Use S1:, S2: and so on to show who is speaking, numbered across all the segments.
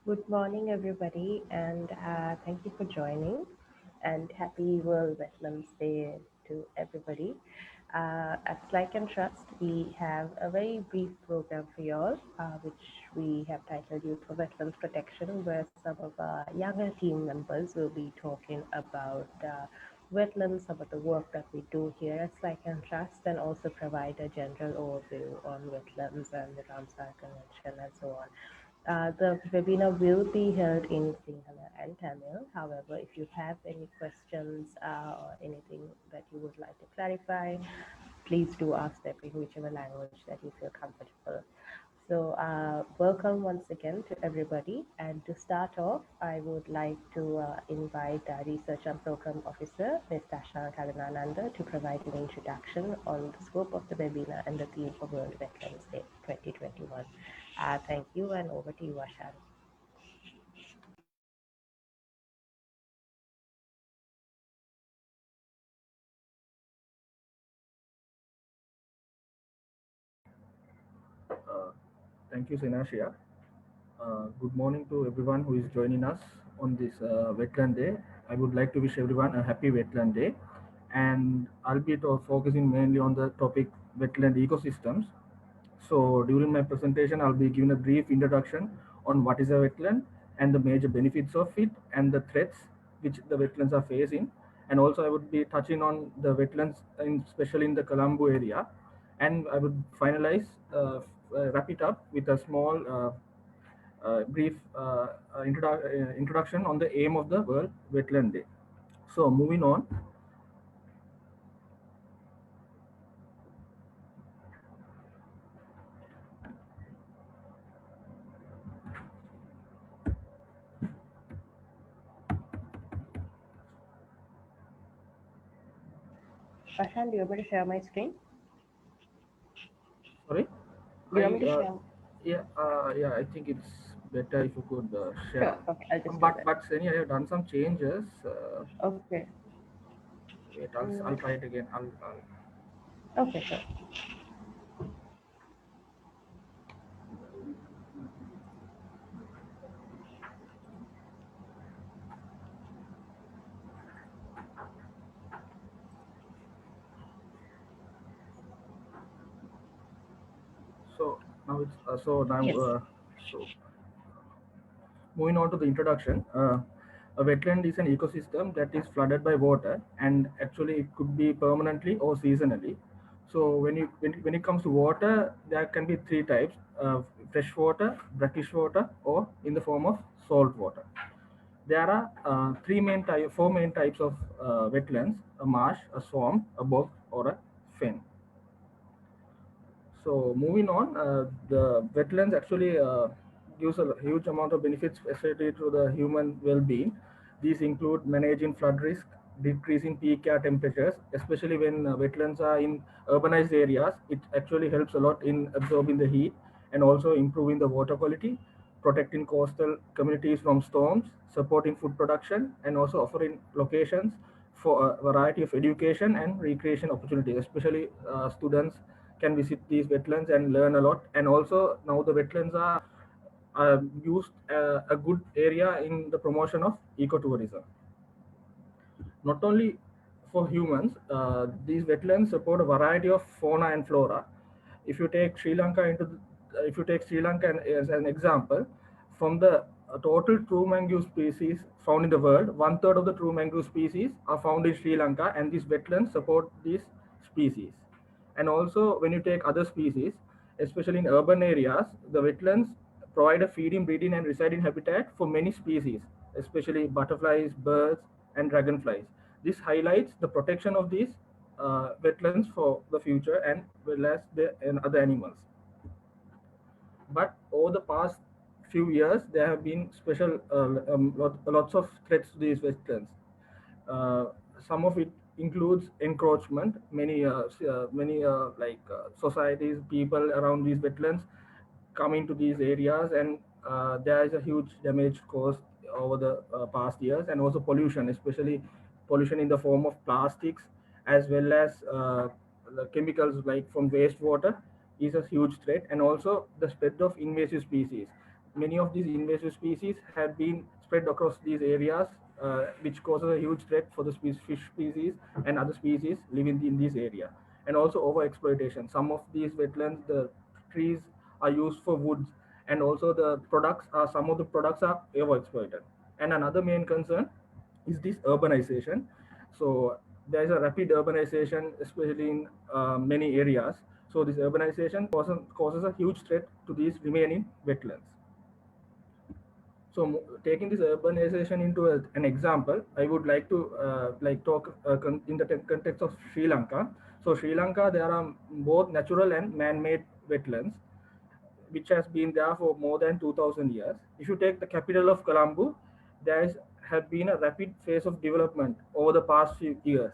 S1: Good morning, everybody, and thank you for joining. And happy World Wetlands Day to everybody. At Like and Trust, we have a very brief program for you all, which we have titled Youth for Wetlands Protection, where some of our younger team members will be talking about wetlands, about the work that we do here at Like and Trust, and also provide a general overview on wetlands and the Ramsar Convention and so on. The webinar will be held in Sinhala and Tamil. However, if you have any questions or anything that you would like to clarify, please do ask them in whichever language that you feel comfortable. So, welcome once again to everybody. And to start off, I would like to invite Research and Program Officer, Ms. Dasha Kadanananda, to provide an introduction on the scope of the webinar and the theme for World Wetlands Day 2021. Thank you, and over to you, Ashan.
S2: Uh, Thank you, Senashia. Good morning to everyone who is joining us on this Wetland Day. I would like to wish everyone a happy Wetland Day. And I'll be focusing mainly on the topic wetland ecosystems. So during my presentation, I'll be giving a brief introduction on what is a wetland and the major benefits of it and the threats which the wetlands are facing. And also I would be touching on the wetlands, especially in the Colombo area. And I would finalize, wrap it up with a small brief introduction on the aim of the World Wetland Day. So moving on.
S1: Ashan, do you want me to share my screen?
S2: Sorry,
S1: Do you want
S2: I
S1: me to share?
S2: yeah, I think it's better if you could share.
S1: Sure. Okay, I'll just do
S2: But
S1: that.
S2: Seni, I have done some changes.
S1: Okay.
S2: Wait,
S1: Mm,
S2: I'll try it again.
S1: okay, sure.
S2: So now it's so now
S1: Yes.
S2: so moving on to the introduction. A wetland is an ecosystem that is flooded by water, and actually it could be permanently or seasonally. So when it comes to water, there can be three types: fresh water, brackish water, or in the form of salt water. There are four main types of wetlands: a marsh, a swamp, a bog, or a fen. So moving on, the wetlands actually gives a huge amount of benefits, especially to the human well-being. These include managing flood risk, decreasing peak air temperatures, especially when wetlands are in urbanized areas. It actually helps a lot in absorbing the heat and also improving the water quality, protecting coastal communities from storms, supporting food production, and also offering locations for a variety of education and recreation opportunities. Especially students can visit these wetlands and learn a lot. And also now the wetlands are used a good area in the promotion of ecotourism. Not only for humans, these wetlands support a variety of fauna and flora. If you take Sri Lanka if you take Sri Lanka as an example, from the total true mangrove species found in the world, one third of the true mangrove species are found in Sri Lanka, and these wetlands support these species. And also, when you take other species, especially in urban areas, the wetlands provide a feeding, breeding, and residing habitat for many species, especially butterflies, birds, and dragonflies. This highlights the protection of these wetlands for the future and well as the and other animals. But over the past few years, there have been lots of threats to these wetlands. Uh, some of it includes encroachment. Many societies, people around these wetlands come into these areas, and there is a huge damage caused over the past years. And also pollution, especially pollution in the form of plastics, as well as the chemicals like from wastewater, is a huge threat. And also the spread of invasive species. many of these invasive species have been spread across these areas, which causes a huge threat for the fish species and other species living in this area. And also overexploitation. Some of these wetlands, the trees are used for woods, and also the products are some of the products are overexploited. And another main concern is this urbanization. So there is a rapid urbanization, especially in many areas. So this urbanization causes a huge threat to these remaining wetlands. So taking this urbanization into an example, I would like to like talk in the context of Sri Lanka. So Sri Lanka, there are both natural and man-made wetlands, which has been there for more than 2000 years. If you take the capital of Colombo, there has been a rapid phase of development over the past few years.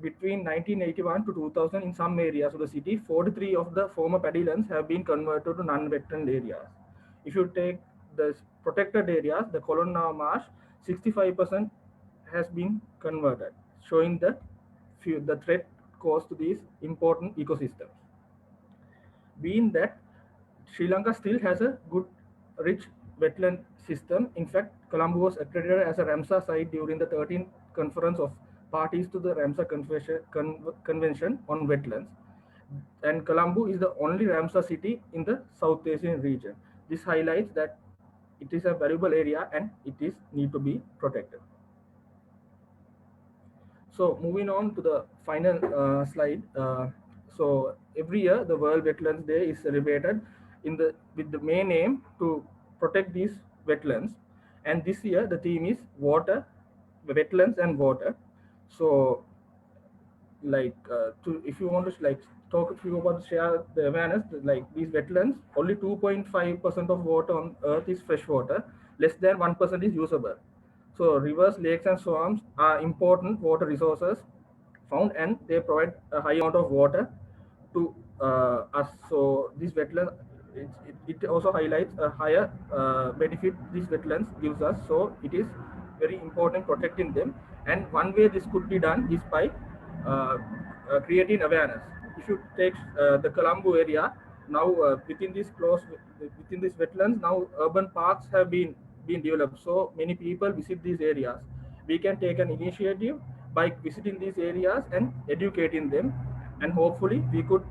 S2: Between 1981 to 2000, in some areas of the city, 43 of the former paddylands have been converted to non-wetland areas. If you take the protected areas, the Colonna Marsh, 65% has been converted, showing the threat caused to these important ecosystems. Being that Sri Lanka still has a good, rich wetland system. In fact, Colombo was accredited as a Ramsar site during the 13th conference of parties to the Ramsar Convention on Wetlands. And Colombo is the only Ramsar city in the South Asian region. This highlights that it is a valuable area and it is need to be protected. So moving on to the final slide. So every year the World Wetlands Day is celebrated with the main aim to protect these wetlands. And this year the theme is water, wetlands and water. So to if you want to talk if you want to share the awareness, like these wetlands, only 2.5% of water on earth is fresh water, less than 1% is usable. So rivers, lakes and swamps are important water resources found, and they provide a high amount of water to us. So this wetland, it also highlights a higher benefit these wetlands gives us. So it is very important protecting them. And one way this could be done is by creating awareness. If you take the Colombo area, now within these wetlands, now urban parks have been developed. So many people visit these areas. We can take an initiative by visiting these areas and educating them, and hopefully we could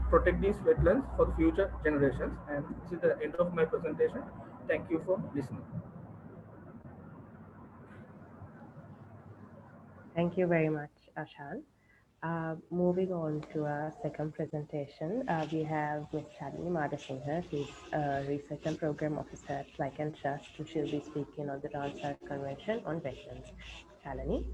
S2: protect these wetlands for the future generations. And this is the end of my presentation. Thank you for listening.
S1: Thank you very much, Ashan. Moving on to our second presentation, we have Ms. Shalini Madasinghe. She's a Research and Program Officer at Like and Trust, and she'll be speaking on the Ramsar Convention on Wetlands. Shalini?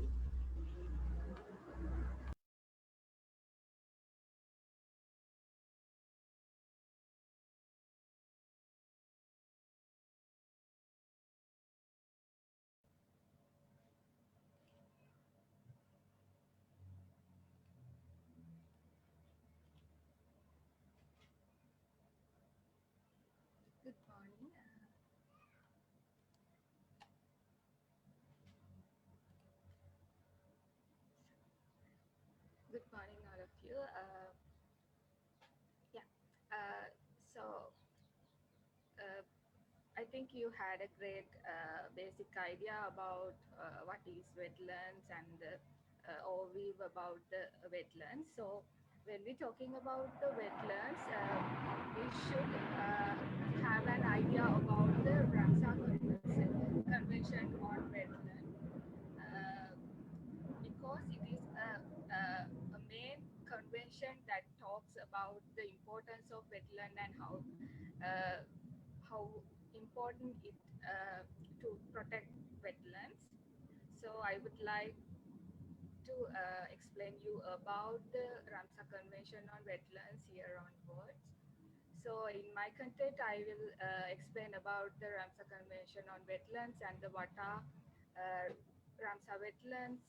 S3: Good morning. Good morning, all of you. Yeah. So uh, I think you had a great basic idea about what is wetlands and overview about the wetlands. So when we're talking about the wetlands, we should have an idea about the Ramsar Convention on Wetland. Uh, because it is a main convention that talks about the importance of wetland and uh, how important it to protect wetlands. So I would like to explain you about the Ramsar Convention on Wetlands here onwards. So in my content, I will explain about the Ramsar Convention on Wetlands and the WATA Ramsar Wetlands,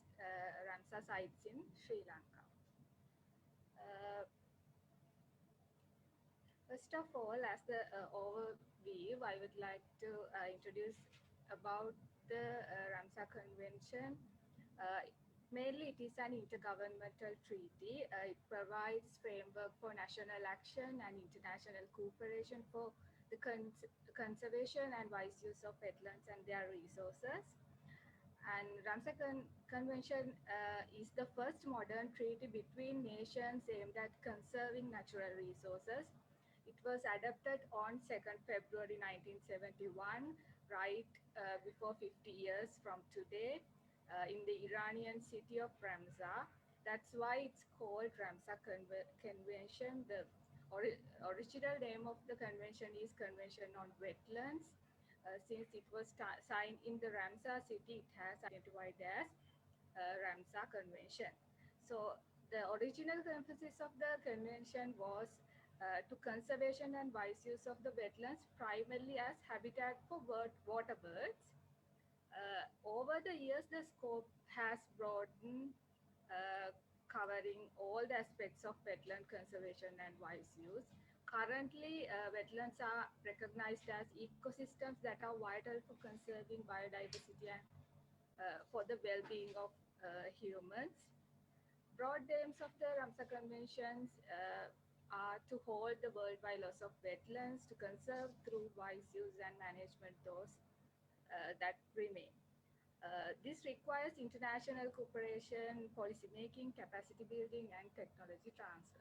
S3: Ramsar sites in Sri Lanka. Uh, First of all, as the overview, I would like to introduce about the Ramsar Convention. Uh, Mainly, it is an intergovernmental treaty. It provides framework for national action and international cooperation for the conservation and wise use of wetlands and their resources. And Ramsar Convention is the first modern treaty between nations aimed at conserving natural resources. It was adopted on 2nd February 1971, right before 50 years from today, in the Iranian city of Ramsar. That's why it's called Ramsar Convention. The original name of the convention is Convention on Wetlands. Since it was signed in the Ramsar city, it has identified as Ramsar Convention. So the original emphasis of the convention was to conservation and wise use of the wetlands, primarily as habitat for water birds. Over the years, the scope has broadened, covering all the aspects of wetland conservation and wise use. Currently, wetlands are recognized as ecosystems that are vital for conserving biodiversity and for the well-being of humans. Broad aims of the Ramsar Conventions are to hold the world by loss of wetlands, to conserve through wise use and management those that remain. This requires international cooperation, policy making, capacity building, and technology transfer.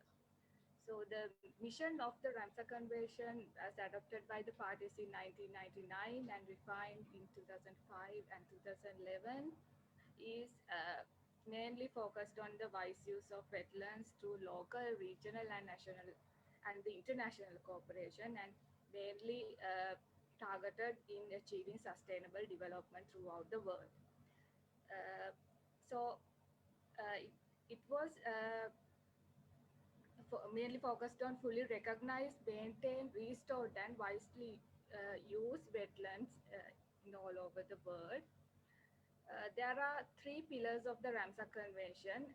S3: So the mission of the Ramsar Convention, as adopted by the parties in 1999 and refined in 2005 and 2011, is mainly focused on the wise use of wetlands through local, regional, and national and the international cooperation, and mainly targeted in achieving sustainable development throughout the world. Uh, so it was mainly focused on fully recognized, maintained, restored, and wisely used wetlands in all over the world. There are three pillars of the Ramsar Convention.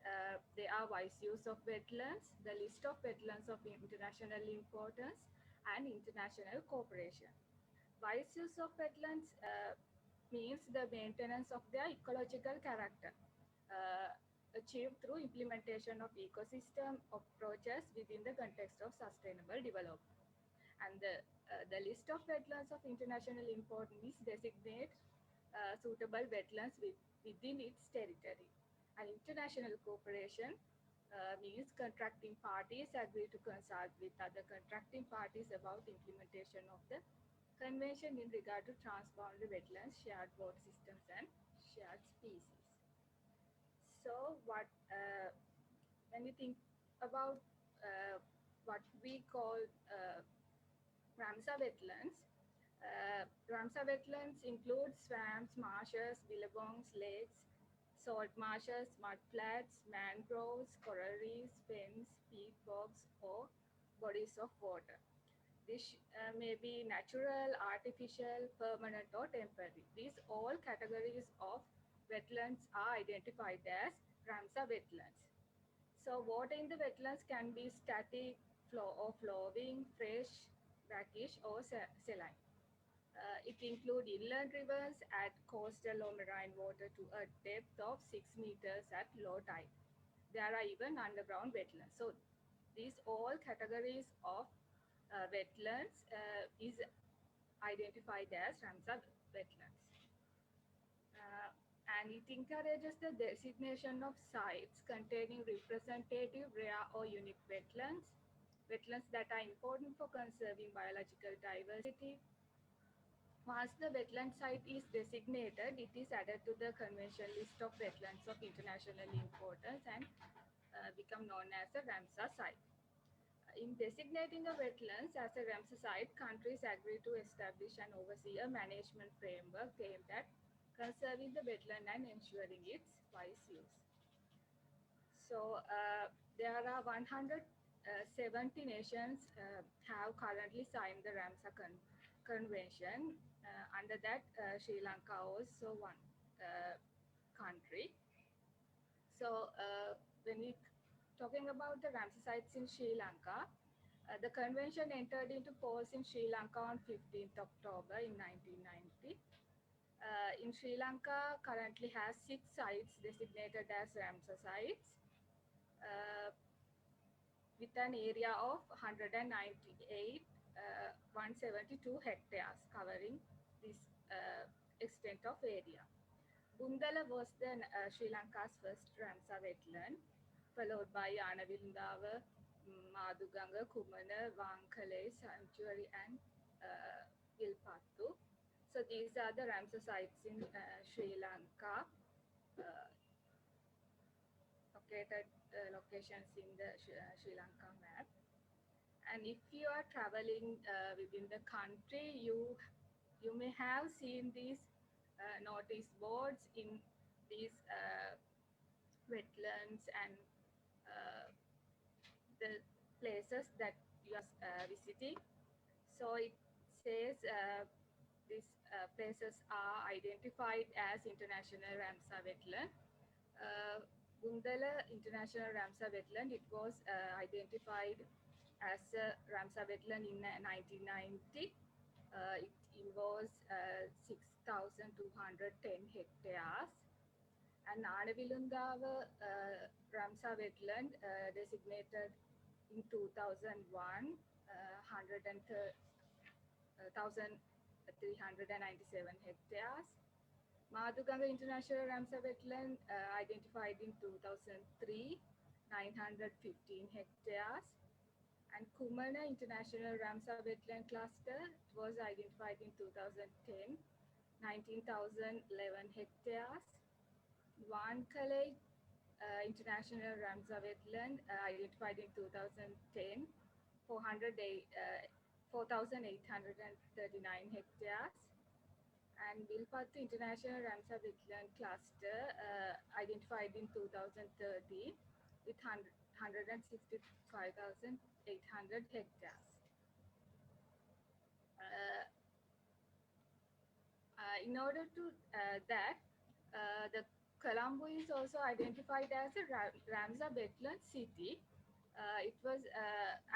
S3: They are wise use of wetlands, the list of wetlands of international importance, and international cooperation. Wise use of wetlands means the maintenance of their ecological character, uh, achieved through implementation of ecosystem approaches within the context of sustainable development. And the list of wetlands of international importance designate suitable wetlands within its territory. And international cooperation means contracting parties agree to consult with other contracting parties about implementation of the convention in regard to transboundary wetlands, shared water systems, and shared species. So, when you think about what we call Ramsar wetlands, Ramsar wetlands include swamps, marshes, billabongs, lakes, salt marshes, mudflats, mangroves, coral reefs, fens, peat bogs, or bodies of water. This may be natural, artificial, permanent, or temporary. These all categories of wetlands are identified as Ramsar wetlands. So water in the wetlands can be static, flow or flowing, fresh, brackish, or saline. It includes inland rivers at coastal or marine water to a depth of 6 meters at low tide. There are even underground wetlands. So these all categories of wetlands is identified as Ramsar wetlands. Uh, and it encourages the designation of sites containing representative, rare, or unique wetlands, wetlands that are important for conserving biological diversity. Once the wetland site is designated, it is added to the convention list of wetlands of international importance and become known as a Ramsar site. In designating a wetlands as a Ramsar site, countries agree to establish and oversee a management framework aimed at conserving the wetland and ensuring its wise use. So there are 170 nations have currently signed the Ramsar Convention. Under that, Sri Lanka also one country. So when we talking about the Ramsar sites in Sri Lanka, the convention entered into force in Sri Lanka on 15th October in 1990. In Sri Lanka, currently has 6 sites designated as Ramsar sites, uh, with an area of 198 172 hectares, covering this extent of area. Bundala was then Sri Lanka's first Ramsar wetland, followed by Anavilundava, Maduganga, Kumana, Vankale Sanctuary, and Vilpattu. So these are the Ramsar sites in Sri Lanka, uh, located locations in the Sri Lanka map. And if you are traveling within the country, you may have seen these notice boards in these wetlands and uh, the places that you are visiting. So it says these places are identified as international Ramsar wetland. Gundala International Ramsar Wetland, it was identified as a Ramsar wetland in 1990. It involves 6,210 hectares. And Anavilundava Ramsar wetland designated in 2001, 1,397 hectares. Madhuganga International Ramsar Wetland identified in 2003, 915 hectares. And Kumana International Ramsar Wetland Cluster was identified in 2010, 19,011 hectares. Vankale International Ramsar Wetland identified in 2010, 4,839 hectares. And Vilpattu International Ramsar Wetland Cluster identified in 2030 with 165,800 hectares. Uh, in order to that, the Colombo is also identified as a Ramsar wetland city. It was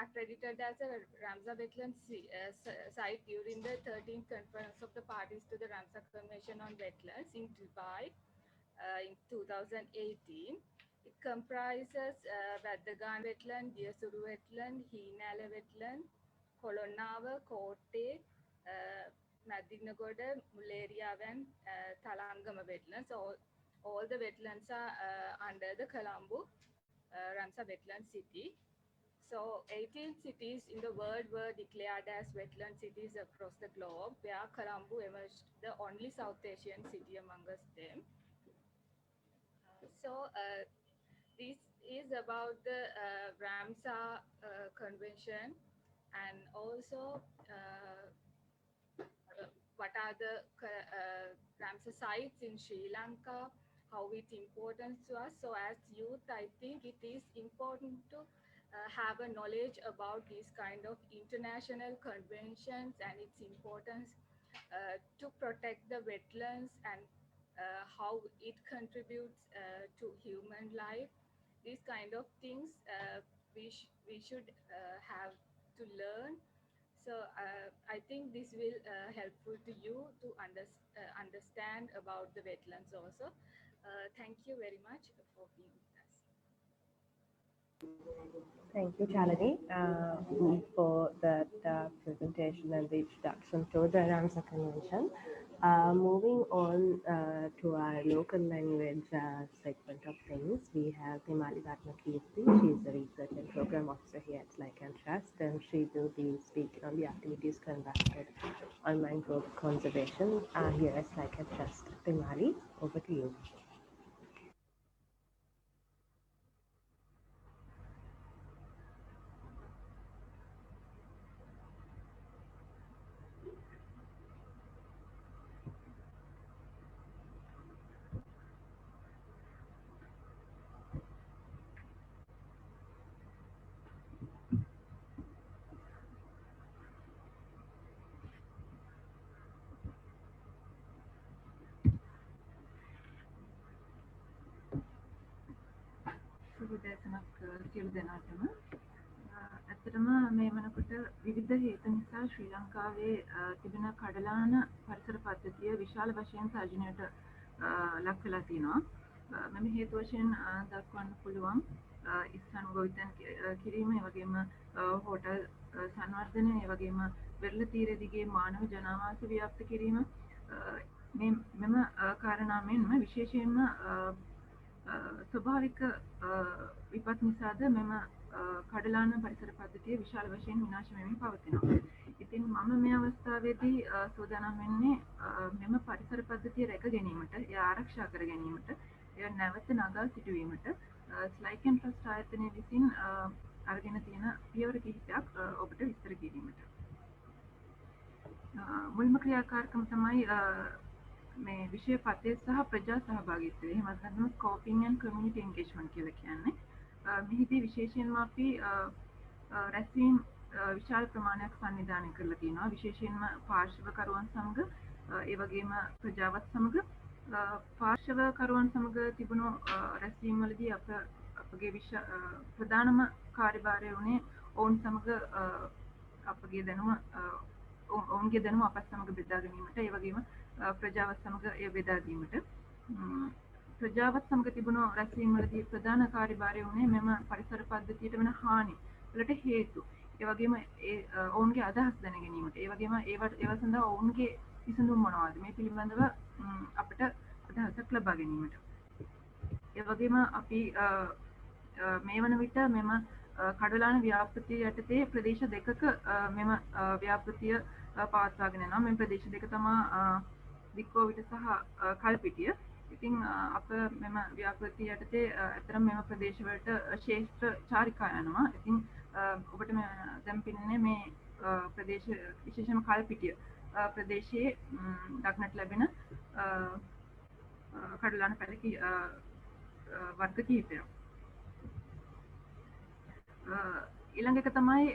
S3: accredited as a Ramsar wetland site during the 13th Conference of the Parties to the Ramsar Convention on Wetlands in Dubai in 2018. It comprises Vadagan wetland, Diasuru wetland, Heenala wetland, Kolonava, Kotte, Madinagoda, Mullaria, and Talangama wetlands. All the wetlands are under the Colombo Ramsar wetland city. So 18 cities in the world were declared as wetland cities across the globe, where Colombo emerged the only South Asian city amongst them. So this is about the Ramsar Convention, and also what are the Ramsar sites in Sri Lanka, how it's important to us. So as youth, I think it is important to have a knowledge about these kind of international conventions and its importance to protect the wetlands and how it contributes to human life. These kind of things we should have to learn. So I think this will helpful to you to understand about the wetlands also. Thank you very much for being with us.
S1: Thank you, Chalini, for that presentation and the introduction to the Ramsar Convention. Moving on to our local language segment of things, we have Himali Ratnakirti. She is the Research and Program Officer here at Like and Trust, and she will be speaking on the activities conducted on mangrove conservation here at Like and Trust. Himali, over to you.
S4: සුබදෑසනක් සියලු දෙනාටම. ඇත්තටම මේ වනකොට විවිධ හේතු නිසා ශ්‍රී ලංකාවේ තිබෙන කඩලාන පරිසර පද්ධතිය විශාල වශයෙන් සර්ජනයට ලක් වෙලා තියෙනවා. මෙම හේතු වශයෙන් දක්වන්න පුළුවන් ඉස්සන් ගොවිතැන් කිරීම, ඒ වගේම හෝටල් සංවර්ධනය ඒ වගේම වෙරළ තීර දිගේ මානව ජනාවාස ව්‍යාප්ත කිරීම මෙම කාරණා මෙන්ම විශේෂයෙන්ම ස්වභාවික විපත් නිසාද මෙම කඩලාන පරිසර පද්ධතිය විශාල වශයෙන් විනාශ වෙමින් පවතිනවා. ඉතින් මම මේ අවස්ථාවේදී සූදානම් වෙන්නේ මෙම පරිසර පද්ධතිය රැක ගැනීමට, එය ආරක්ෂා කර ගැනීමට, එය නැවත නගා සිටුවීමට ස්ලයික් ඇන්ඩ් ට්‍රස්ට් ආයතනය විසින් අරගෙන තියෙන පියවර කිහිපයක් ඔබට විස්තර කිරීමට. මුල්ම ක්‍රියාකාරකම තමයි මේ විෂය පතේ සහ ප්‍රජා සහභාගීත්වය. එහෙමත් නැත්නම් ස්කෝපින් ඇන්ඩ් කමියුනිටි එන්ගේජ්මන්ට් කියලා කියන්නේ. මෙහිදී විශේෂයෙන්ම අපි රැස්වීම් විශාල ප්‍රමාණයක් සංවිධානය කරලා තියෙනවා. විශේෂයෙන්ම පාර්ශවකරුවන් සමග ඒ වගේම ප්‍රජාවත් සමග පාර්ශවකරුවන් සමග තිබුණු රැස්වීම් වලදී අපගේ ප්‍රධානම කාර්යභාරය වුණේ ඔවුන් සමග අපගේ දැනුම ඔවුන්ගේ දැනුම අපත් සමග බෙදා ගැනීමට, ඒ වගේම ප්‍රජාවත් සමග එය බෙදා දීමට. ප්‍රජාවත් සමග තිබුණු රැස්වීම් වලදී ප්‍රධාන කාර්යභාරය වුණේ මෙම පරිසර පද්ධතියට වෙන හානි වලට හේතු, ඒ වගේම ඔවුන්ගේ අදහස් දැන ගැනීමට, ඒ වගේම ඒව සඳහා ඔවුන්ගේ විසඳුම් මොනවාද මේ පිළිබඳව අපිට අදහසක් ලබා ගැනීමට. ඒ වගේම අපි මේ වන විට මෙම කඩලාන ව්‍යාපෘතිය යටතේ ප්‍රදේශ දෙකක මෙම ව්‍යාපෘතිය පවත්වාගෙන යනවා. මේ ප්‍රදේශ දෙක තමා දික්කෝවිට සහ කල්පිටිය. ඉතින් අප මෙම ව්‍යාපෘතිය යටතේ අතරම මෙම ප්‍රදේශවලට ශේෂ්ත්‍ර චාරිකා යනවා. ඉතින් ඔබට දැන් පින්නේ මේ ප්‍රදේශ විශේෂයෙන්ම කල්පිටිය ප්‍රදේශයේ දක්නට ලැබෙන කඩලාන පැල වර්ග කිහිපයක්. ඊළඟ එක තමයි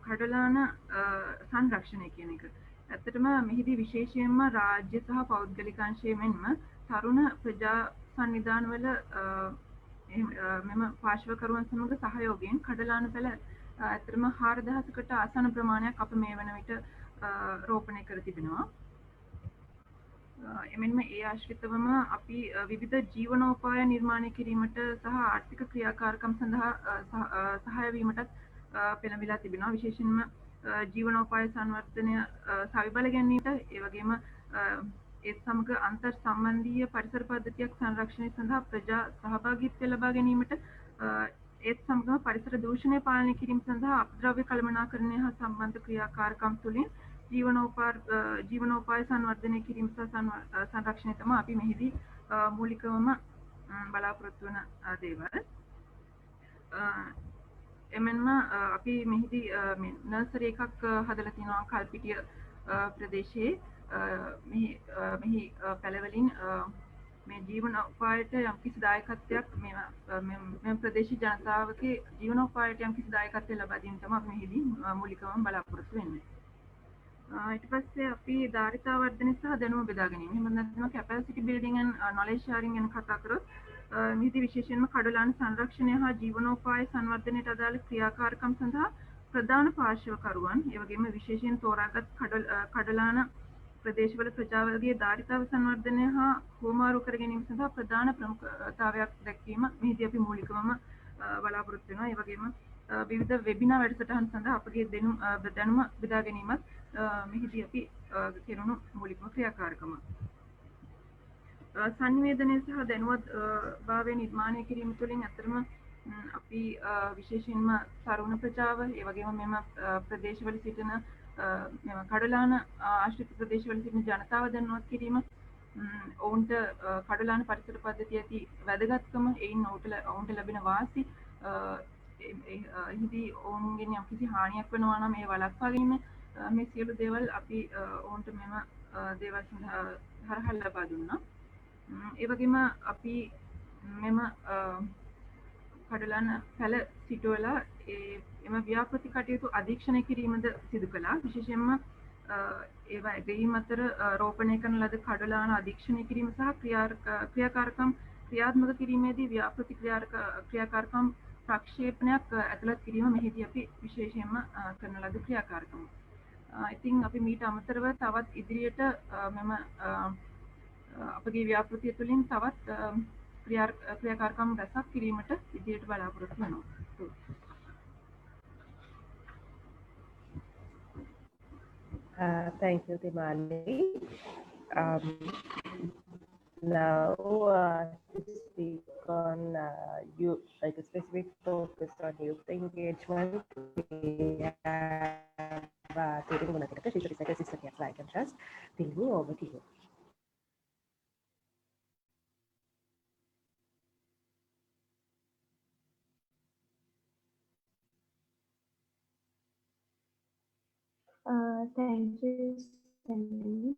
S4: කඩලාන සංරක්ෂණය කියන එක. ඇත්තටම මෙහිදී විශේෂයෙන්ම රාජ්‍ය සහ පෞද්ගලික අංශයේ මෙන්ම තරුණ ප්‍රජා සංවිධානවල මෙම පාර්ශවකරුවන් සමග සහයෝගයෙන් කඩලාන පැල ඇත්තටම 4000කට ආසන්න ප්‍රමාණයක් අප මේ වන විට රෝපණය කර තිබෙනවා. එමෙන්ම ඒ ආශ්‍රිතවම අපි විවිධ ජීවනෝපාය නිර්මාණය කිරීමට සහ ආර්ථික ක්‍රියාකාරකම් සඳහා සහාය වීමටත් පෙළඹිලා තිබෙනවා. විශේෂයෙන්ම ජීවනෝපාය සංවර්ධනය සවිබල ගැනීමට, ඒ වගේම ඒ සමග අන්තර් සම්බන්ධීය පරිසර පද්ධතියක් සංරක්ෂණය සඳහා ප්‍රජා සහභාගීත්වය ලබා ගැනීමට, ඒත් සමගම පරිසර දූෂණය පාලනය කිරීම සඳහා අපද්‍රව්‍ය කළමනාකරණය හා සම්බන්ධ ක්‍රියාකාරකම් තුළින් ජීවනෝපාය සංවර්ධනය කිරීම සහ සංරක්ෂණය තමයි අපි මෙහිදී මූලිකවම බලාපොරොත්තු වන දේවල්. එමෙන්ම අපි මෙහිදී නර්සරි එකක් හදලා තිනවා කල්පිටිය ප්‍රදේශයේ. මෙහි පැලවලින් මේ ජීවනෝපායට යම්කිසි දායකත්වයක් මේ ප්‍රදේශීය ජනතාවගේ ජීවනෝපායට යම්කිසි දායකත්වයක් ලබා දීම තමයි අපි මෙහිදී මූලිකවම බලාපොරොත්තු වෙන්නේ. ඊට පස්සේ අපි ධාරිතා වර්ධනය සහ දැනුම බෙදා ගැනීම. එහෙම නැත්නම් capacity building and knowledge sharing ගැන කතා කරොත් මෙහිදී විශේෂයෙන්ම කඩලාන සංරක්ෂණය හා ජීවනෝපාය සංවර්ධනයට අදාළ ක්‍රියාකාරකම් සඳහා ප්‍රධාන පාර්ශවකරුවන්, ඒ වගේම විශේෂයෙන් තෝරාගත් කඩලාන ප්‍රදේශවල ප්‍රජාවගේ ධාරිතාව සංවර්ධනය හා හුවමාරු කර ගැනීම සඳහා ප්‍රධාන ප්‍රමුඛතාවයක් දැක්වීම මෙහිදී අපි මූලිකවම බලාපොරොත්තු වෙනවා. ඒ වගේම විවිධ වෙබිනාර් වැඩසටහන් සඳහා අපගේ දැනුම බෙදා ගැනීමත් මෙහිදී අපි කරන මූලිකම ක්‍රියාකාරකම. සංවේදනය සහ දැනුවත් භාවය නිර්මාණය කිරීම තුළින් අතරම අපි විශේෂයෙන්ම තරුණ ප්‍රජාව, ඒ වගේම මෙම ප්‍රදේශවල සිටින මෙම කඩලාන ආශ්‍රිත ප්‍රදේශවල සිටින ජනතාව දැනුවත් කිරීම, ඔවුන්ට කඩලාන පරිසර පද්ධතිය ඇති වැදගත්කම, එයින් ඔවුන්ට ලැබෙන වාසි, එහිදී ඔවුන්ගෙන් යම්කිසි හානියක් වෙනවා නම් ඒ වළක්වා ගැනීම, මේ සියලු දේවල් අපි ඔවුන්ට මෙම දේවල් හරහා ලබා දුන්නා. ඒ වගේම අපි මෙම කඩලාන පැල සිටුවලා එම ව්‍යාපෘති කටයුතු අධීක්ෂණය කිරීමද සිදු කළා. විශේෂයෙන්ම ඒවා ඇගයීම් අතර රෝපණය කරන ලද කඩලාන අධීක්ෂණය කිරීම සහ ක්‍රියාකාරකම් ක්‍රියාත්මක කිරීමේදී ව්‍යාපෘති ක්‍රියාකාරකම් ප්‍රක්ෂේපණයක් ඇතුළත් කිරීම මෙහිදී අපි විශේෂයෙන්ම කරන ලද ක්‍රියාකාරකම්. ඉතින් අපි මීට අමතරව තවත් ඉදිරියට මෙම අපගේ ව්‍යාපෘතිය තුළින් තවත් ක්‍රියාකාරකම් රැසක් කිරීමට ඉදිරියට බලාපොරොත්තු වෙනවා.
S1: Thank you, Dimali. Now, to speak on you, like a specific focus on youth engagement, we have Tirin Gunakita. She's a research assistant at Like and Trust. Tirin, over to you.
S5: Thank you, Sandy.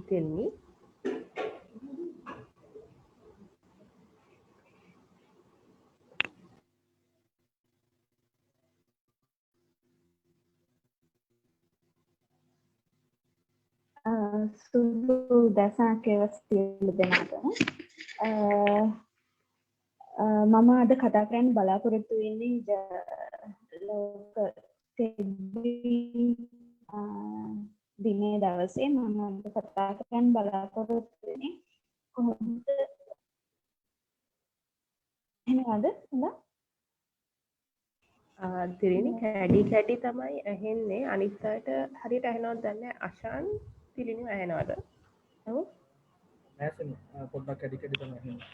S1: Tilni.
S5: සුබ උදෑසනක් වේවා සියලු දෙනාටම. මම අද කතා කරන්න බලාපොරොත්තු වෙන්නේ ලෝක තෙබී දිනේ දවසේ මම අද කතා කරන්න බලාපොරොත්තු වෙන්නේ කොහොමද එහෙමද?
S1: තිරිනි කැඩි තමයි ඇහෙන්නේ. අනිත් අයට හරියට ඇහෙනවද දන්නේ නැහැ. අශාන් තිරිනි ඇහෙනවද? ඔව්.
S2: නැසෙනි පොඩ්ඩක් කැඩි කැඩි තමයි ඇහෙන්නේ.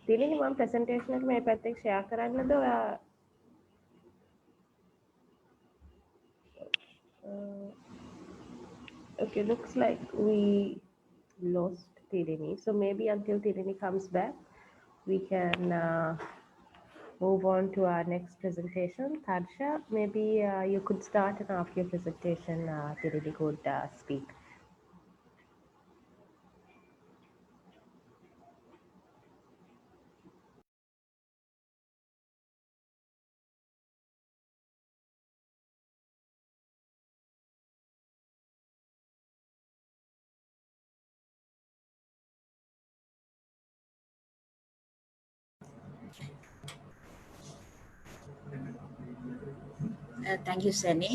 S1: තිරිනි මම ප්‍රසන්ටේෂන් එක මේ පැත්තෙන් ෂෙයා කරන්නද ඔයා? Okay, looks like we lost Tirini. So maybe until Tirini comes back, we can move on to our next presentation. Tadsha, maybe you could start, and after your presentation, Tirini could speak.
S6: Thank you Sani.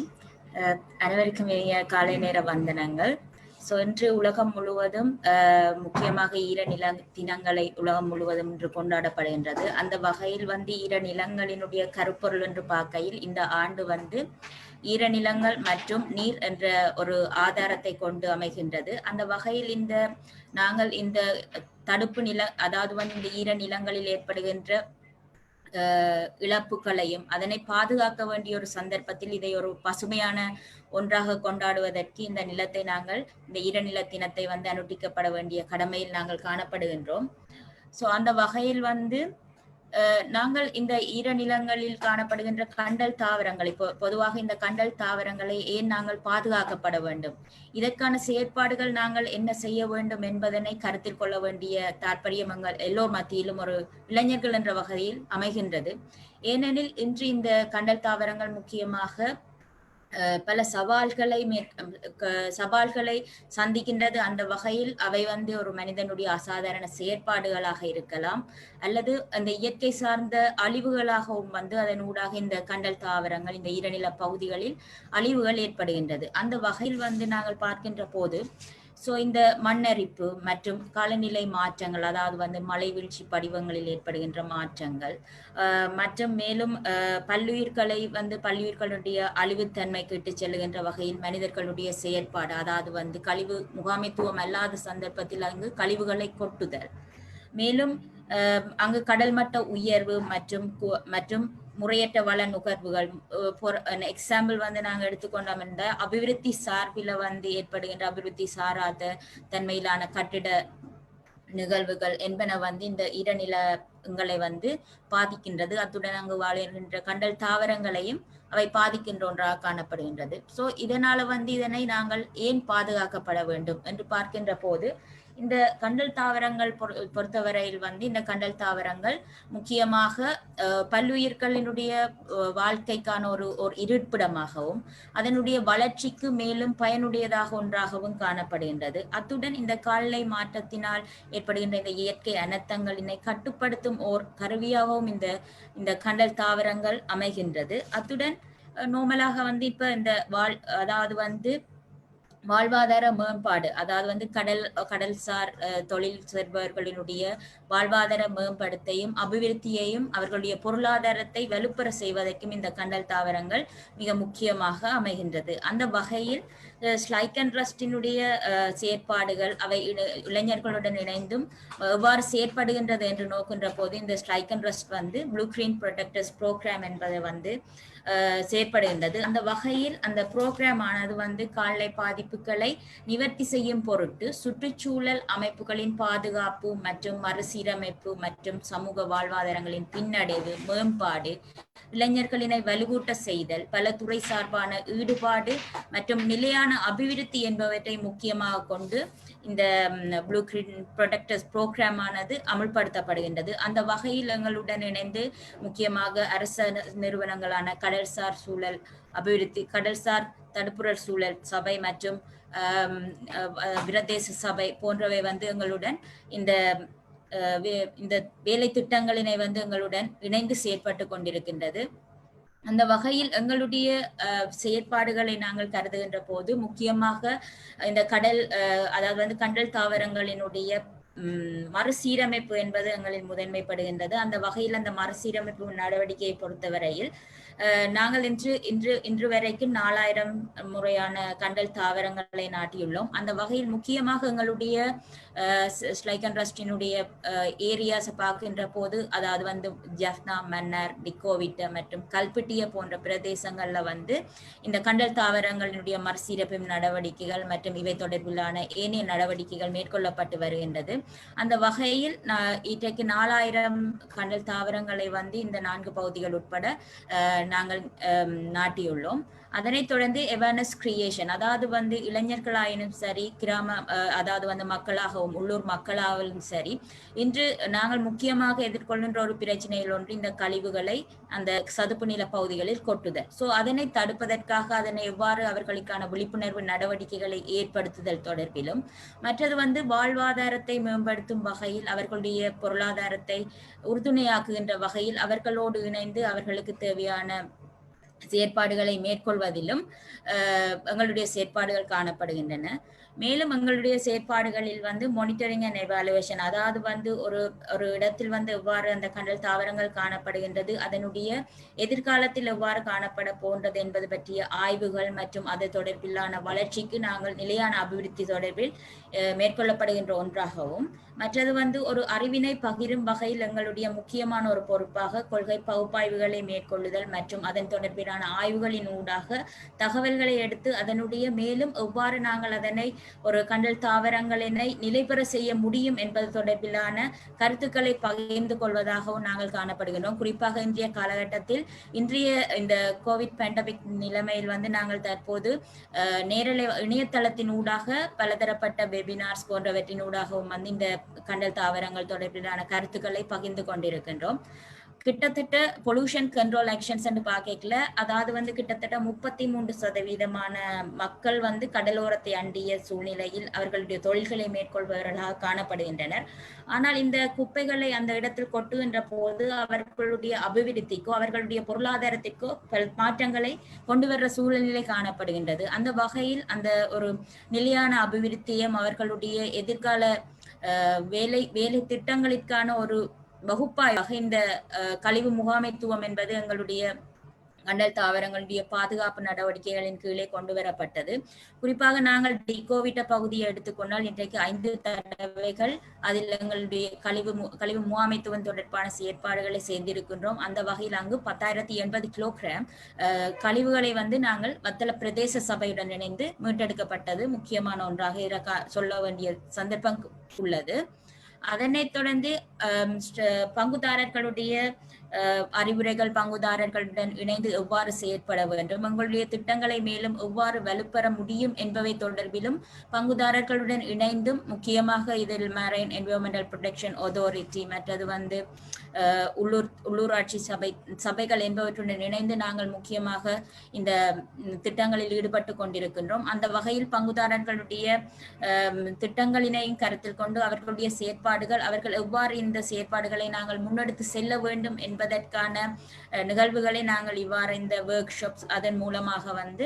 S6: அனைவருக்கும் இனிய காலை நேர வந்தனங்கள். So இன்று உலகம் முழுவதும் முக்கியமாக ஈரநில தினங்களை உலகம் முழுவதும் இன்று கொண்டாடப்படுகின்றது. அந்த வகையில் ஈரநிலங்களினுடைய கருப்பொருள் என்று பார்க்கையில் இந்த ஆண்டு ஈரநிலங்கள் மற்றும் நீர் என்ற ஒரு ஆதாரத்தை கொண்டு அமைகின்றது. அந்த வகையில் நாங்கள் இந்த தடுப்பு அதாவது இந்த ஈரநிலங்களில் ஏற்படுகின்ற இழப்புகளையும் அதனை பாதுகாக்க வேண்டிய ஒரு சந்தர்ப்பத்தில் இதை ஒரு பசுமையான ஒன்றாக கொண்டாடுவதற்கு இந்த நிலத்தை நாங்கள் இந்த ஈரநில தினத்தை அனுஷ்டிக்கப்பட வேண்டிய கடமையில் நாங்கள் காணப்படுகின்றோம். ஸோ அந்த வகையில் நாங்கள் இந்த ஈரநிலங்களில் காணப்படுகின்ற கண்டல் தாவரங்களை பொதுவாக இந்த கண்டல் தாவரங்களை ஏன் நாங்கள் பாதுகாக்கப்பட வேண்டும், இதற்கான செயற்பாடுகள் நாங்கள் என்ன செய்ய வேண்டும் என்பதனை கருத்தில் கொள்ள வேண்டிய தாற்பயம் எல்லோர் மத்தியிலும் ஒரு இளைஞர்கள் என்ற வகையில் அமைகின்றது. ஏனெனில் இன்று இந்த கண்டல் தாவரங்கள் முக்கியமாக பல சவால்களை சந்திக்கின்றது. அந்த வகையில் அவை ஒரு மனிதனுடைய அசாதாரண செயற்பாடுகளாக இருக்கலாம், அல்லது அந்த இயற்கை சார்ந்த அழிவுகளாகவும் அதன் ஊடாக இந்த கண்டல் தாவரங்கள் இந்த ஈரநில பகுதிகளில் அழிவுகள் ஏற்படுகின்றது. அந்த வகையில் நாங்கள் பார்க்கின்ற போது இந்த மண்ணரிப்பு மற்றும் காலநிலை மாற்றங்கள், அதாவது மழை வீழ்ச்சி படிவங்களில் ஏற்படுகின்ற மாற்றங்கள் மற்றும் மேலும் பல்லுயிர்களுடைய அழிவுத்தன்மைக்கு இட்டு செல்லுகின்ற வகையில் மனிதர்களுடைய செயற்பாடு, அதாவது கழிவு முகாமைத்துவம் அல்லாத சந்தர்ப்பத்தில் அங்கு கழிவுகளை கொட்டுதல், மேலும் அங்கு கடல் மட்ட உயர்வு மற்றும் முறையற்ற வள நுகர்வுகள். எக்ஸாம்பிள் நாங்கள் எடுத்துக்கொண்டோம் என்ற அபிவிருத்தி சார்பில் ஏற்படுகின்ற அபிவிருத்தி சாராத தன்மையிலான கட்டிட நிகழ்வுகள் என்பன வந்து இந்த ஈரநிலங்களை வந்து பாதிக்கின்றது. அத்துடன் அங்கு வாழ்கின்ற கண்டல் தாவரங்களையும் அவை பாதிக்கின்ற ஒன்றாக காணப்படுகின்றது. ஸோ இதனால வந்து இதனை நாங்கள் ஏன் பாதுகாக்கப்பட வேண்டும் என்று பார்க்கின்ற போது இந்த கண்டல் தாவரங்கள் பொறுத்தவரையில் வந்து இந்த கண்டல் தாவரங்கள் முக்கியமாக பல்லுயிர்களினுடைய வாழ்க்கைக்கான ஒரு இருப்பிடமாகவும் அதனுடைய வளர்ச்சிக்கு மேலும் பயனுடையதாக ஒன்றாகவும் காணப்படுகின்றது. அத்துடன் இந்த காலநிலை மாற்றத்தினால் ஏற்படுகின்ற இந்த இயற்கை அனர்த்தங்களினை கட்டுப்படுத்தும் ஓர் கருவியாகவும் இந்த கண்டல் தாவரங்கள் அமைகின்றது. அத்துடன் நோமலாக வந்து இப்ப இந்த அதாவது வந்து வாழ்வாதார மேம்பாடு, அதாவது வந்து கடல்சார் தொழில் செய்பவர்களினுடைய வாழ்வாதார மேம்படுத்தையும் அபிவிருத்தியையும் அவர்களுடைய பொருளாதாரத்தை வலுப்பெற செய்வதற்கும் இந்த கண்டல் தாவரங்கள் மிக முக்கியமாக அமைகின்றது. அந்த வகையில் ஸ்லைக் அண்ட் ரஸ்டினுடைய செயற்பாடுகள் அவை இளைஞர்களுடன் இணைந்தும் எவ்வாறு செயற்படுகின்றது என்று நோக்கின்ற போது இந்த ஸ்லைக் அண்ட் ரஸ்ட் வந்து ப்ளூ கிரீன் ப்ரொடெக்டர்ஸ் ப்ரோக்ராம் என்பதை வந்து செயற்படுகின்றது. அந்த வகையில் அந்த புரோகிராம் ஆனது வந்து கால்நடை பாதிப்புகளை நிவர்த்தி செய்யும் பொருட்டு சுற்றுச்சூழல் அமைப்புகளின் பாதுகாப்பு மற்றும் மறுசீரமைப்பு மற்றும் சமூக வாழ்வாதாரங்களின் பின்னடைவு மேம்பாடு, இளைஞர்களினை வலுவூட்ட செய்தல், பல துறை சார்பான ஈடுபாடு மற்றும் நிலையான அபிவிருத்தி என்பவற்றை முக்கியமாக கொண்டு இந்த ப்ளூ கிரீன் ப்ரொடெக்டர்ஸ் புரோகிராம் ஆனது அமுல்படுத்தப்படுகின்றது. அந்த வகையில் எங்களுடன் இணைந்து முக்கியமாக அரசு நிறுவனங்களான கடல்சார் சூழல் அபிவிருத்தி, கடல்சார் தடுப்புறல் சூழல் சபை மற்றும் பிரதேச சபை போன்றவை வந்து எங்களுடன் இந்த வேலை திட்டங்களினை வந்து எங்களுடன் இணைந்து செயற்பட்டு கொண்டிருக்கின்றது. அந்த வகையில் எங்களுடைய செயற்பாடுகளை நாங்கள் கருதுகின்ற போது முக்கியமாக இந்த அதாவது வந்து கண்டல் தாவரங்களினுடைய மறுசீரமைப்பு என்பது எங்களின் முதன்மைப்படுகின்றது. அந்த வகையில் அந்த மறுசீரமைப்பு நடவடிக்கையை பொறுத்தவரையில் நாங்கள் இன்று வரைக்கும் 4000 முறையான கண்டல் தாவரங்களை நாட்டியுள்ளோம். அந்த வகையில் முக்கியமாக எங்களுடைய ஸ்லைக் அண்ட் ரஸ்டினுடைய ஏரியாஸை பார்க்கின்ற போது, அதாவது வந்து ஜஃப்னா, மன்னார், டிக்கோவிட்ட மற்றும் கல்பிட்டிய போன்ற பிரதேசங்கள்ல வந்து இந்த கண்டல் தாவரங்களினுடைய மறுசீரமைப்பு நடவடிக்கைகள் மற்றும் இவை தொடர்பிலான ஏனைய நடவடிக்கைகள் மேற்கொள்ளப்பட்டு வருகின்றது. அந்த வகையில் இன்றைக்கு 4000 கண்டல் தாவரங்களை வந்து இந்த 4 பகுதிகள் உட்பட நாங்கள் நாட்டியுள்ளோம். அதனைத் தொடர்ந்து அவேர்னஸ் கிரியேஷன், அதாவது வந்து இளைஞர்களாயினும் சரி, அதாவது வந்து மக்களாகவும் உள்ளூர் மக்களாகவும் சரி, இன்று நாங்கள் முக்கியமாக எதிர்கொள்கின்ற ஒரு பிரச்சனையில் ஒன்று இந்த கழிவுகளை அந்த சதுப்பு நில பகுதிகளில் கொட்டுதல். ஸோ அதனை தடுப்பதற்காக அதனை எவ்வாறு அவர்களுக்கான விழிப்புணர்வு நடவடிக்கைகளை ஏற்படுத்துதல் தொடர்பிலும், மற்றது வந்து வாழ்வாதாரத்தை மேம்படுத்தும் வகையில் அவர்களுடைய பொருளாதாரத்தை உறுதுணையாக்குகின்ற வகையில் அவர்களோடு இணைந்து அவர்களுக்கு தேவையான செயற்பாடுகளை மேற்கொள்வதிலும் எங்களுடைய செயற்பாடுகள் காணப்படுகின்றன. மேலும் எங்களுடைய செயற்பாடுகளில் வந்து மானிட்டரிங் அண்ட் எவாலுவேஷன், அதாவது வந்து ஒரு இடத்தில் வந்து எவ்வாறு அந்த கண்டல் தாவரங்கள் காணப்படுகின்றது, அதனுடைய எதிர்காலத்தில் எவ்வாறு காணப்பட போன்றது என்பது பற்றிய ஆய்வுகள் மற்றும் அது தொடர்பிலான வளர்ச்சிக்கு நாங்கள் நிலையான அபிவிருத்தி தொடர்பில் மேற்கொள்ளப்படுகின்ற ஒன்றாகவும், மற்றது வந்து ஒரு அறிவினை பகிரும் வகையில் எங்களுடைய முக்கியமான ஒரு பொறுப்பாக கொள்கை பகுப்பாய்வுகளை மேற்கொள்ளுதல் மற்றும் அதன் தொடர்பிலான ஆய்வுகளின் ஊடாக தகவல்களை எடுத்து அதனுடைய மேலும் எவ்வாறு நாங்கள் அதனை ஒரு கண்டல் தாவரங்களினை நிலைபெற செய்ய முடியும் என்பது தொடர்பிலான கருத்துக்களை பகிர்ந்து கொள்வதாகவும் நாங்கள் காணப்படுகின்றோம். குறிப்பாக இன்றைய காலகட்டத்தில் இன்றைய இந்த கோவிட் பேண்டமிக் நிலைமையில் வந்து நாங்கள் தற்போது நேரலை இணையதளத்தின் ஊடாக பலதரப்பட்ட வெபினார்ஸ் போன்றவற்றின் ஊடாகவும் வந்து இந்த கண்டல் தாவரங்கள் தொடர்பிலான கருத்துக்களை பகிர்ந்து கொண்டிருக்கின்றோம். கிட்டத்தட்ட பொல்யூஷன் கண்ட்ரோல் ஆக்ஷன்ஸ் என்று பார்க்கல, அதாவது வந்து கிட்டத்தட்ட 33% மக்கள் வந்து கடலோரத்தை அண்டிய சூழ்நிலையில் அவர்களுடைய தொழில்களை மேற்கொள்பவர்களாக காணப்படுகின்றனர். ஆனால் இந்த குப்பைகளை அந்த இடத்தில் கொட்டுகின்ற போது அவர்களுடைய அபிவிருத்திக்கோ அவர்களுடைய பொருளாதாரத்திற்கோ பல மாற்றங்களை கொண்டு வர்ற சூழ்நிலை காணப்படுகின்றது. அந்த வகையில் அந்த ஒரு நிலையான அபிவிருத்தியும் அவர்களுடைய எதிர்கால வேலை திட்டங்களுக்கான ஒரு வகுப்பாயாக இந்த கழிவு முகாமைத்துவம் என்பது எங்களுடைய கண்டல் தாவரங்களுடைய பாதுகாப்பு நடவடிக்கைகளின் கீழே கொண்டு வரப்பட்டது. குறிப்பாக நாங்கள் டிகோவிட்ட பகுதியை எடுத்துக்கொண்டால் இன்றைக்கு 5 தடவைகள் அதில் எங்களுடைய கழிவு முகாமைத்துவம் தொடர்பான செயற்பாடுகளை செய்திருக்கின்றோம். அந்த வகையில் அங்கு 10,080 கிலோகிராம் கழிவுகளை வந்து நாங்கள் வத்தல பிரதேச சபையுடன் இணைந்து மீட்டெடுக்கப்பட்டது முக்கியமான ஒன்றாக சொல்ல வேண்டிய சந்தர்ப்பம் உள்ளது. அதனைத் தொடர்ந்து பங்குதாரர்களுடைய அறிவுரைகள், பங்குதாரர்களுடன் இணைந்து எவ்வாறு செயற்பட வேண்டும், எங்களுடைய திட்டங்களை மேலும் எவ்வாறு வலுப்பெற முடியும் என்பவை தொடர்பிலும் பங்குதாரர்களுடன் இணைந்தும், முக்கியமாக இதில் மரைன் என்விரான்மெண்டல் ப்ரொடெக்ஷன் அத்தாரிட்டி, மற்றது வந்து உள்ளூராட்சி சபைகள் என்பவற்றுடன் இணைந்து நாங்கள் முக்கியமாக இந்த திட்டங்களில் ஈடுபட்டு கொண்டிருக்கின்றோம். அந்த வகையில் பங்குதாரர்களுடைய திட்டங்களினையும் கருத்தில் கொண்டு அவர்களுடைய செயற்பாடுகள், அவர்கள் எவ்வாறு இந்த செயற்பாடுகளை நாங்கள் முன்னெடுத்து செல்ல வேண்டும் என்பதற்கான நிகழ்வுகளை நாங்கள் இவ்வாறு இந்த ஒர்க் ஷாப்ஸ் அதன் மூலமாக வந்து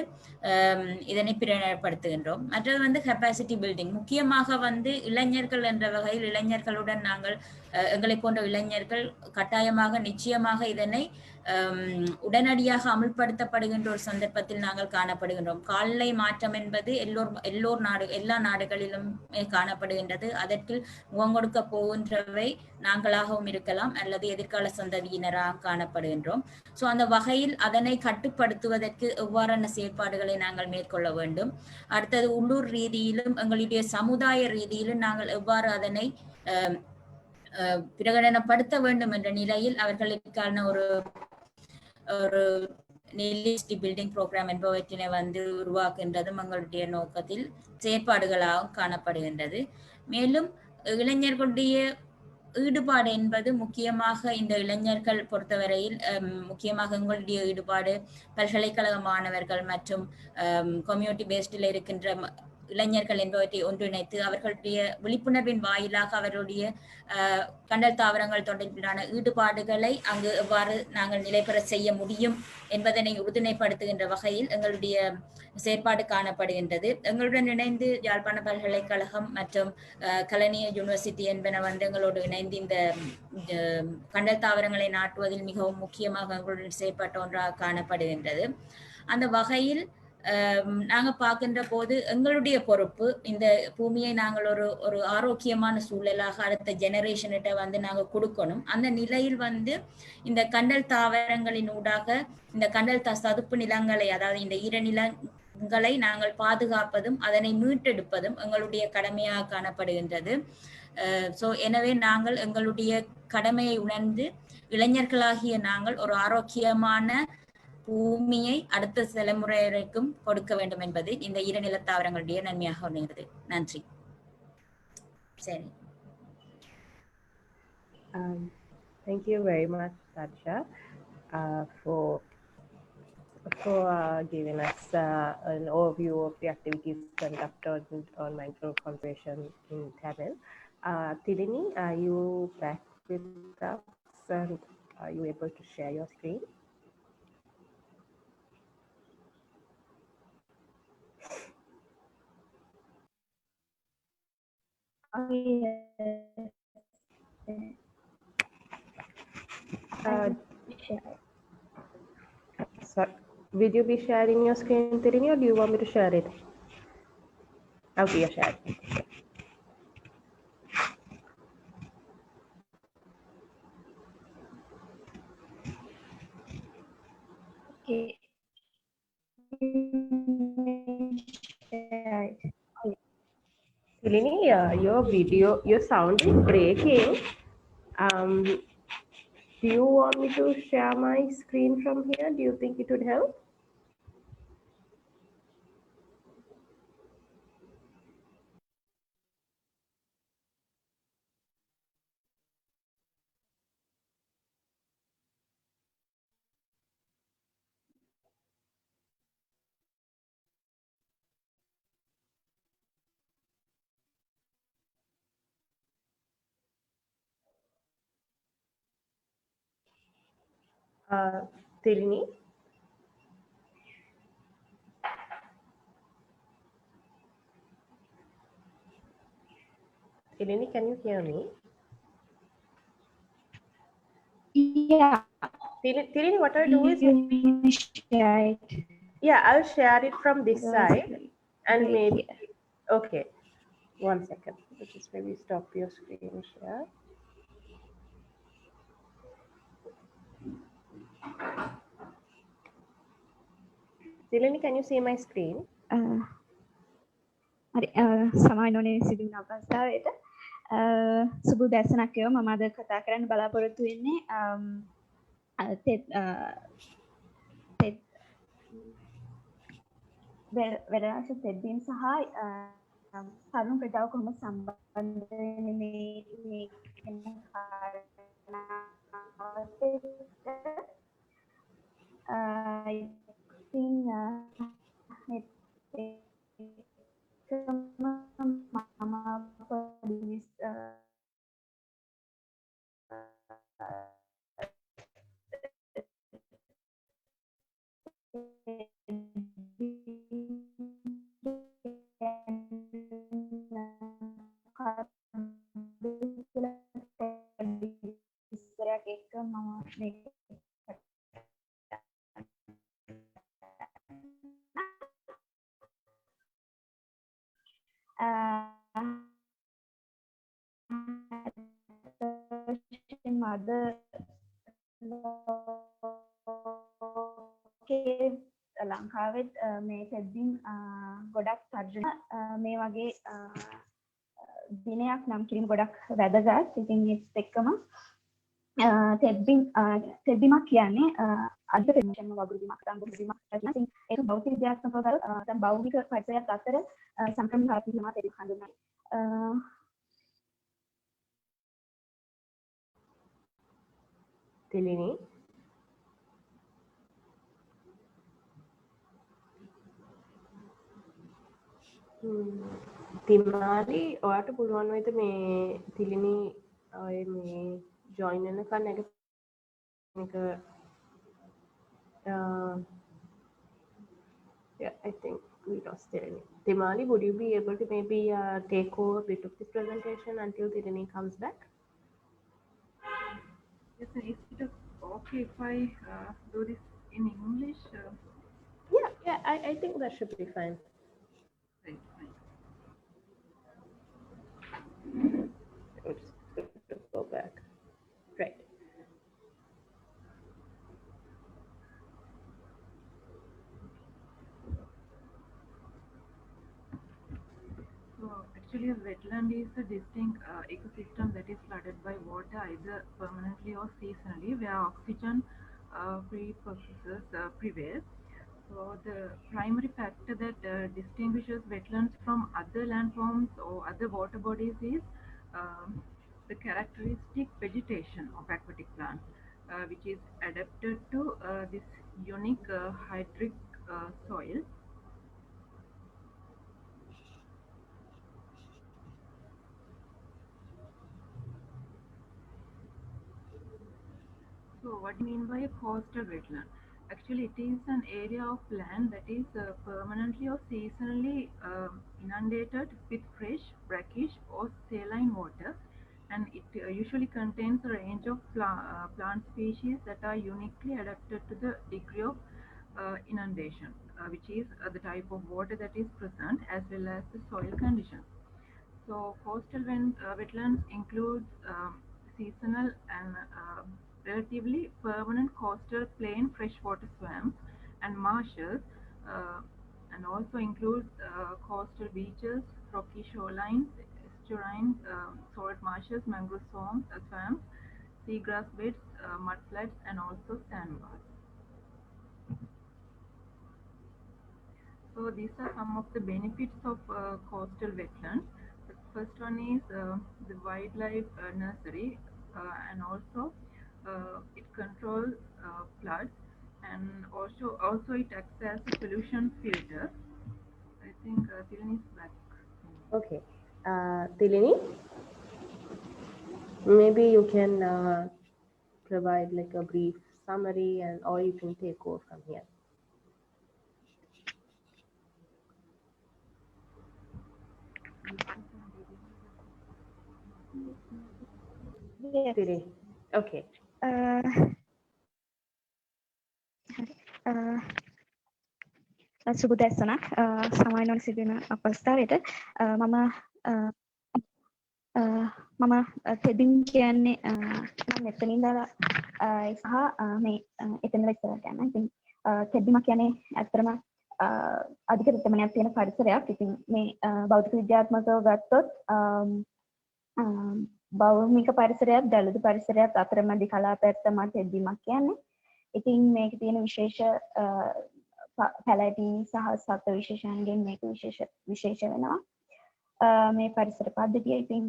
S6: இதனை பிரகடனப்படுத்துகின்றோம். மற்றது வந்து கெப்பாசிட்டி பில்டிங், முக்கியமாக வந்து இளைஞர்கள் என்ற வகையில் இளைஞர்களுடன் நாங்கள் எங்களை போன்ற இளைஞர்கள் கட்டாயமாக நிச்சயமாக இதனை உடனடியாக அமுல்படுத்தப்படுகின்ற ஒரு சந்தர்ப்பத்தில் நாங்கள் காணப்படுகின்றோம். காலநிலை மாற்றம் என்பது எல்லா நாடுகளிலும் காணப்படுகின்றது. அதற்கு முகம் கொடுக்க போகின்றவை நாங்களாகவும் இருக்கலாம் அல்லது எதிர்கால சந்ததியினராக காணப்படுகின்றோம். ஸோ அந்த வகையில் அதனை கட்டுப்படுத்துவதற்கு எவ்வாறான செயற்பாடுகளை நாங்கள் மேற்கொள்ள வேண்டும். அடுத்தது உள்ளூர் ரீதியிலும் எங்களுடைய சமுதாய ரீதியிலும் நாங்கள் எவ்வாறு அதனை பிரகடனப்படுத்த வேண்டும் என்ற நிலையில் அவர்களுக்கான ஒரு நெலிஸ்டி பில்டிங் ப்ரோக்ராம் என்பவற்றினை வந்து உருவாக்குகின்றதும் எங்களுடைய நோக்கத்தில் செயற்பாடுகளாக காணப்படுகின்றது. மேலும் இளைஞர்களுடைய ஈடுபாடு என்பது முக்கியமாக இந்த இளைஞர்கள் பொறுத்தவரையில் முக்கியமாக எங்களுடைய ஈடுபாடு பல்கலைக்கழக மாணவர்கள் மற்றும் கம்யூனிட்டி பேஸ்டில் இருக்கின்ற இளைஞர்கள் என்பவற்றை ஒன்றிணைத்து அவர்களுடைய விழிப்புணர்வின் வாயிலாக அவருடைய கண்டல் தாவரங்கள் தொடர்பிலான ஈடுபாடுகளை அங்கு எவ்வாறு நாங்கள் நிலைபெற செய்ய முடியும் என்பதனை உறுதுணைப்படுத்துகின்ற வகையில் எங்களுடைய செயற்பாடு காணப்படுகின்றது. எங்களுடன் இணைந்து யாழ்ப்பாண பல்கலைக்கழகம் மற்றும் கலனிய யூனிவர்சிட்டி என்பன வந்து எங்களோடு இணைந்து இந்த கண்டல் தாவரங்களை நாட்டுவதில் மிகவும் முக்கியமாக எங்களுடன் செயற்பட்ட ஒன்றாக காணப்படுகின்றது. அந்த வகையில் நாங்கள் பார்க்கின்ற போது எங்களுடைய பொறுப்பு இந்த பூமியை நாங்கள் ஒரு ஆரோக்கியமான சூழலாக அடுத்த ஜெனரேஷன்கிட்ட வந்து நாங்கள் கொடுக்கணும். அந்த நிலையில் வந்து இந்த கண்டல் தாவரங்களின் ஊடாக இந்த கண்டல் சதுப்பு நிலங்களை, அதாவது இந்த ஈரநிலங்களை நாங்கள் பாதுகாப்பதும் அதனை மீட்டெடுப்பதும் எங்களுடைய கடமையாக காணப்படுகின்றது. ஸோ எனவே நாங்கள் எங்களுடைய கடமையை உணர்ந்து இளைஞர்களாகிய நாங்கள் ஒரு ஆரோக்கியமான பூமியை அடுத்த தலைமுறையினருக்கும் கொடுக்க வேண்டும் என்பது இந்த ஈரநில தாவரங்களுடைய நன்மையாக உள்ளது. நன்றி. சரி.
S1: Thank you very much, Sadsha, for giving us an overview of the activities conducted on micro conservation in Tamil. Tilini, are you back with us and are you able to share your screen? So, will you be sharing your screen, Tilini, or do you want me to share it? Okay, you're sharing.
S5: Okay.
S1: Tilini, your sound is breaking. Do you want me to share my screen from here? Do you think it would help? Tilini? Tilini, can you hear me?
S5: Yeah.
S1: Tilini, what I'll do is...
S5: share it.
S1: Yeah, I'll share it from this side. And
S5: right
S1: maybe...
S5: here.
S1: Okay. 1 second. Let's just maybe stop your screen share. Tilini, can you see my screen?
S5: හරි සමානෝනේ සිදුවන අවස්ථාවට සුබ දැසනක් ඒවා මම අද කතා කරන්න බලාපොරොත්තු වෙන්නේ වෙරළාංශ තෙත්බීම් සහ තරුණ ප්‍රජාව කොහොමද සම්බන්ධ වෙන්නේ මේ කියන කාරණාවත් ඉතින් මම පොඩි ඉස්සරහට එක්ක මම මේක මද ලංකාවෙත් මේ තෙත්බීම් ගොඩක් තර්ජන මේ වගේ දිනයක් නම් කිරීම ගොඩක් වැදගත්. ඉතින් ඒත් එක්කම තෙත්බීමක් කියන්නේ අද පෙන්ෂන් වගුරු බීමක් අංගුරු බීමක් නැත්නම් ඉතින් ඒක භෞතික විද්‍යාත්මකව දැන් භෞතික පරිසරයක් අතර සංක්‍රමණ කාරකී තමයි තෙත්බීම් හඳුන්වන්නේ.
S1: තිලිනි තිමාරි ඔයාට පුළුවන් වේද මේ තිලිනි ඔය මේ ජොයින් වෙනකන් එක yeah, I think we lost Tirani. Timali, would you be able to maybe take over a bit of this presentation until Tirani comes back?
S4: Yes, sir. Is it okay if I do this in English?
S1: Yeah, I think that should be fine.
S4: Right, fine.
S1: Let's go back. Right.
S4: So actually a wetland is a distinct ecosystem that is flooded by water either permanently or seasonally where oxygen free processes prevail. So the primary factor that distinguishes wetlands from other landforms or other water bodies is the characteristic vegetation of aquatic plants, which is adapted to this unique hydric soil. So what do you mean by a coastal wetland? Actually, it is an area of land that is permanently or seasonally inundated with fresh, brackish or saline water, and it usually contains a range of plant species that are uniquely adapted to the degree of inundation, which is the type of water that is present as well as the soil conditions. So coastal wetlands include seasonal and relatively permanent coastal plain freshwater swamps and marshes, and also includes coastal beaches, rocky shorelines, estuarines, salt marshes, mangrove swamps, seagrass beds, mudflats, and also sandbars. So these are some of the benefits of coastal wetlands. The first one is the wildlife nursery, and also it controls floods, and also it acts as a pollution filter. I think Tilini is back.
S1: Okay. Tilini, maybe you can provide like a brief summary and or you can take over from here.
S5: Yes.
S1: Tilini. Okay.
S5: සුබ දැසනක් සමාන වන සිදුවන අවස්ථාවට මම තෙදින් කියන්නේ මෙතන ඉඳලා සහ මේ එතන ඉස්සරහට යනවා. ඉතින් තෙදිම කියන්නේ ඇත්තටම අධික තෙතමනයක් තියෙන පරිසරයක්. ඉතින් මේ භෞතික විද්‍යාත්මකව ගත්තොත් භෞමික පරිසරයත් දළුදු පරිසරයත් අතරමැදි කලාපයක් තමයි තෙද්දීමක් කියන්නේ. ඉතින් මේකේ තියෙන විශේෂ පැලැටි සහ සත්ත්ව විශේෂයන්ගෙන් මේක විශේෂ වෙනවා. මේ පරිසර පද්ධතිය ඉතින්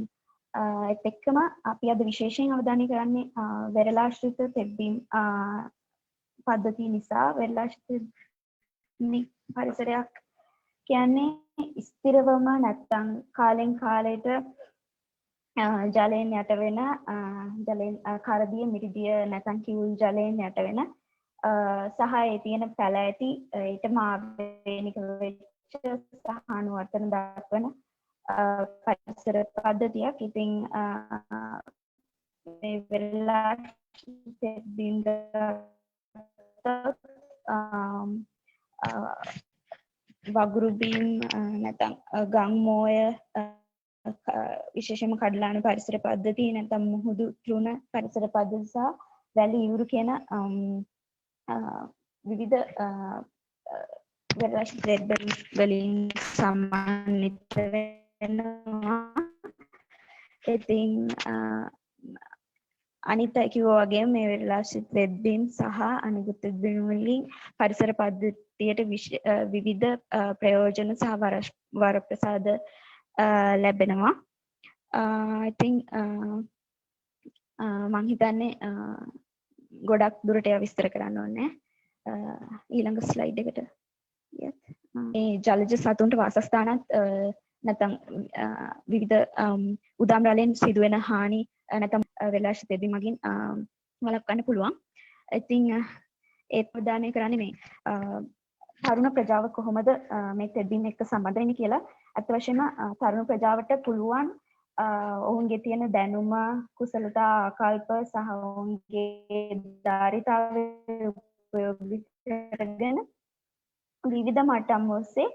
S5: ඒත් එක්කම අපි අද විශේෂයෙන් අවධානය කරන්නේ වෙරළාශ්‍රිත තෙද්දීම් පද්ධතිය නිසා. වෙරළාශ්‍රිත පරිසරයක් කියන්නේ ස්ථිරවම නැත්තම් කාලෙන් කාලයට ජලයෙන් යට වෙන ජලයෙන් කරදිය මිරිදිය නැත්නම් කිවුල් ජලයෙන් යට වෙන සහ ඒ තියෙන පැලෑටි ඊටම ආවේනික වෙච්ච සහ අනුවර්තන දක්වන පරිසර පද්ධතියක්. ඉතින් මේ වෙරළා තෙද්දීම් වගුරු බීම් නැත්නම් ගම්මෝය විශේෂයෙන්ම කඩලාන පරිසර පද්ධතිය නැත්නම් මුහුදු තෘණ පරිසර පද්ධතිය සහ වැලි ඉවුරු කියන විවිධ වෙරළාශ්‍රිත වලින් සම්මානිත වෙනවා. ඉතින් අනිත් කිව්වා වගේම මේ වෙරළාශ්‍රිත වෙද්දීම් සහ අනිකුත් වෙද්දීම් වලින් පරිසර පද්ධතියට විවිධ ප්‍රයෝජන සහ වරප්‍රසාද ලැබෙනවා. ඉතින් මම හිතන්නේ ගොඩක් දුරට ඒවා විස්තර කරන්න ඕනේ. ඊළඟ ස්ලයිඩ් එකට ගියත් මේ ජලජ සතුන්ට වාසස්ථානත් නැත්නම් විවිධ උදාම් රැළෙන් සිදුවෙන හානි නැත්නම් වෙරළාශ්‍රිත තෙද්දීම් මගින් වළක්වන්න පුළුවන්. ඉතින් ඒ ප්‍රදානය කරන්නේ මේ තරුණ ප්‍රජාව කොහොමද මේ තෙද්දීම් එක්ක සම්බන්ධ වෙන්නේ කියලා. අත් වශයෙන්ම තරුණ ප්‍රජාවට පුළුවන් ඔවුන්ගේ තියෙන දැනුම කුසලතා ආකල්ප සහ ඔවුන්ගේ ධාරිතාවය උපයෝගී කරගෙන විවිධ මට්ටම් ඔස්සේ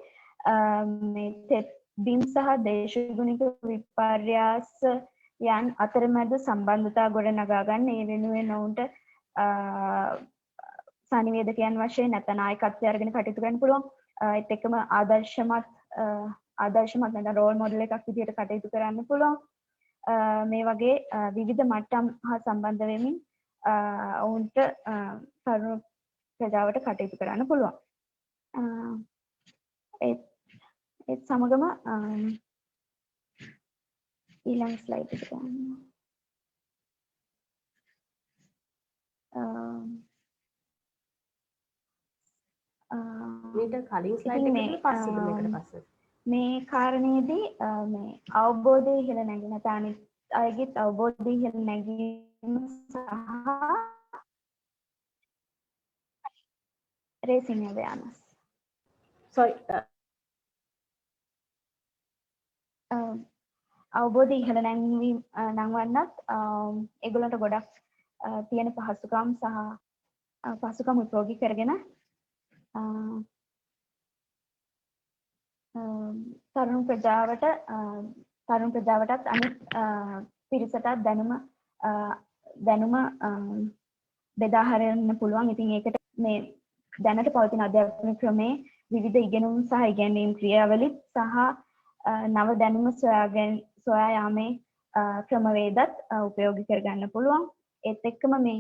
S5: මේ තෙද්දීම් සහ දේශගුණික විපර්යාස යන් අතරමැද සම්බන්ධතා ගොඩනගා ගන්න ඒ වෙනුවෙන් ඔවුන්ට සංනිවේදකයන් වශයෙන් නැත්නම් නායකත්වය අරගෙන කටයුතු කරන්න පුළුවන්. ඒත් එක්කම ආදර්ශමත් නැත්නම් රෝල් මොඩල් එකක් විදිහට කටයුතු කරන්න පුළුවන්. මේ වගේ විවිධ මට්ටම් හා සම්බන්ධ වෙමින් ඔවුන්ට තරුණ ප්‍රජාවට කටයුතු කරන්න පුළුවන්. ඒත් සමගම ඊළඟ ස්ලයිඩ් එකට යන්න.
S1: මේක කලින් ස්ලයිඩ් එකකට පස්සේද මේකට පස්සේ
S5: මේ කාරණේදී මේ අවබෝධය ඉහළ නැගින තනිත් අයගෙත් අවබෝධය ඉහළ නැගීම සහ racing awareness.
S1: sorry
S5: අවබෝධය ඉහළ නැංවීම නංවන්නත් ඒගොල්ලන්ට ගොඩක් තියෙන පහසුකම් සහ පහසුකම් උපයෝගී කරගෙන තරුණ ප්‍රජාවටත් අනිත් පිරිසටත් දැනුම බෙදා හරින්න පුළුවන්. ඉතින් ඒකට මේ දැනට පවතින අධ්‍යාපන ක්‍රමේ විවිධ ඉගෙනුම් සහ ඉගැන්වීම් ක්‍රියාවලිත් සහ නව දැනුම සොයා යාමේ ක්‍රමවේදත් උපයෝගී කරගන්න පුළුවන්. ඒත් එක්කම මේ